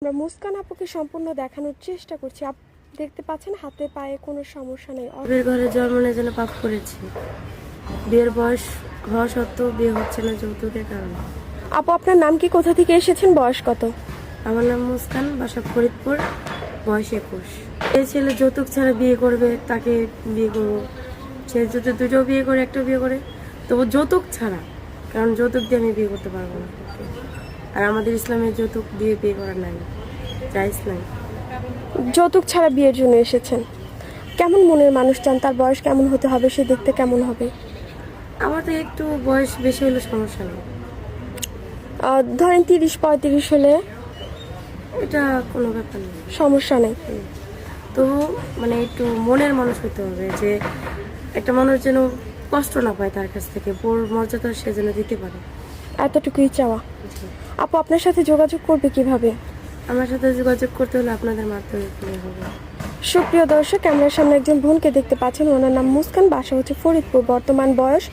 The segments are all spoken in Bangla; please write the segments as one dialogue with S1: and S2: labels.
S1: আমরা মুস্কান আপুকে সম্পূর্ণ দেখানোর চেষ্টা করছি। দেখতে পাচ্ছেন হাতে পায়ে কোনো সমস্যা নেই।
S2: বিয়ের ঘরে জন্ম নেওয়ার জন্য পাপ করেছি। বিয়ের বয়স হওয়া সত্ত্বেও বিয়ে হচ্ছে না যৌতুকের কারণে।
S1: আপু আপনার নাম কি, কোথা থেকে এসেছেন, বয়স কত?
S2: আমার নাম মুস্কান, বাসা ফরিদপুর, বয়স 21। এই ছেলে যৌতুক ছাড়া বিয়ে করবে, তাকে বিয়ে করবো। সে যদি দুটো বিয়ে করে একটা বিয়ে করে তবু যৌতুক ছাড়া, কারণ যৌতুক দিয়ে আমি বিয়ে করতে পারবো না। আর আমাদের ইসলামের যৌতুক দিয়ে বিয়ে করার নাই, জায়েজ নাই।
S1: যৌতুক ছাড়া বিয়ের জন্য এসেছেন। কেমন মনের মানুষ চান? তার বয়স কেমন হতে হবে? সে দেখতে কেমন হবে?
S2: আমার তো একটু বয়স বেশি হলে সমস্যা নেই।
S1: ধরেন 30-35 হলে
S2: এটা কোনো ব্যাপার নেই,
S1: সমস্যা নেই।
S2: তো মানে একটু মনের মানুষ হতে হবে, যে একটা মানুষ যেন কষ্ট না পায়, তার কাছ থেকে বোর মর্যাদা সে যেন দিতে পারে।
S1: এতটুকুই চাওয়া। আপু আপনার সাথে যোগাযোগ করবে কিভাবে?
S2: আমার সাথে যোগাযোগ করতে হলে আপনাদের মাধ্যমে হবে।
S1: সুপ্রিয় দর্শক, ক্যামেরার সামনে একজন বোনকে দেখতে পাচ্ছেন। ওনার নাম মুস্কান, বাসা হচ্ছে ফরিদপুর, বর্তমান বয়স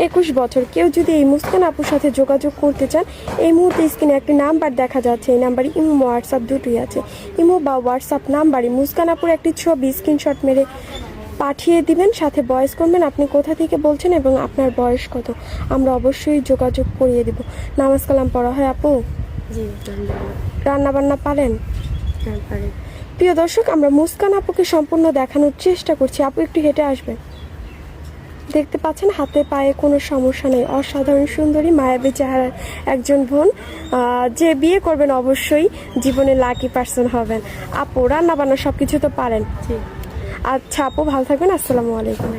S1: 21 বছর। কেউ যদি এই মুস্কান আপুর সাথে যোগাযোগ করতে চান, এই মুহূর্তে স্ক্রিনে একটি নাম্বার দেখা যাচ্ছে। এই নাম্বারে ইমো হোয়াটসঅ্যাপ দুটোই আছে। ইমো বা হোয়াটসঅ্যাপ নাম্বারে মুস্কান আপুর একটি ছবি স্ক্রিনশট মেরে পাঠিয়ে দিবেন, সাথে ভয়েস করবেন আপনি কোথা থেকে বলছেন এবং আপনার বয়স কত। আমরা অবশ্যই যোগাযোগ করিয়ে দেব। নামাজ কালাম পড়া হয় আপু?
S2: জি,
S1: রান্না বান্না পারেন?
S2: হ্যাঁ পারি।
S1: প্রিয় দর্শক, আমরা মুস্কান আপুকে সম্পূর্ণ দেখানোর চেষ্টা করছি। আপু একটু হেঁটে আসবেন। দেখতে পাচ্ছেন হাতে পায়ে কোনো সমস্যা নেই। অসাধারণ সুন্দরী মায়াবী চেহারার একজন বোন, যে বিয়ে করবেন অবশ্যই জীবনে লাকি পার্সন হবেন। আপু রান্না বান্না সবকিছু তো পারেন?
S2: জি।
S1: আচ্ছা আপু, ভালো থাকবেন। আসসালামু আলাইকুম।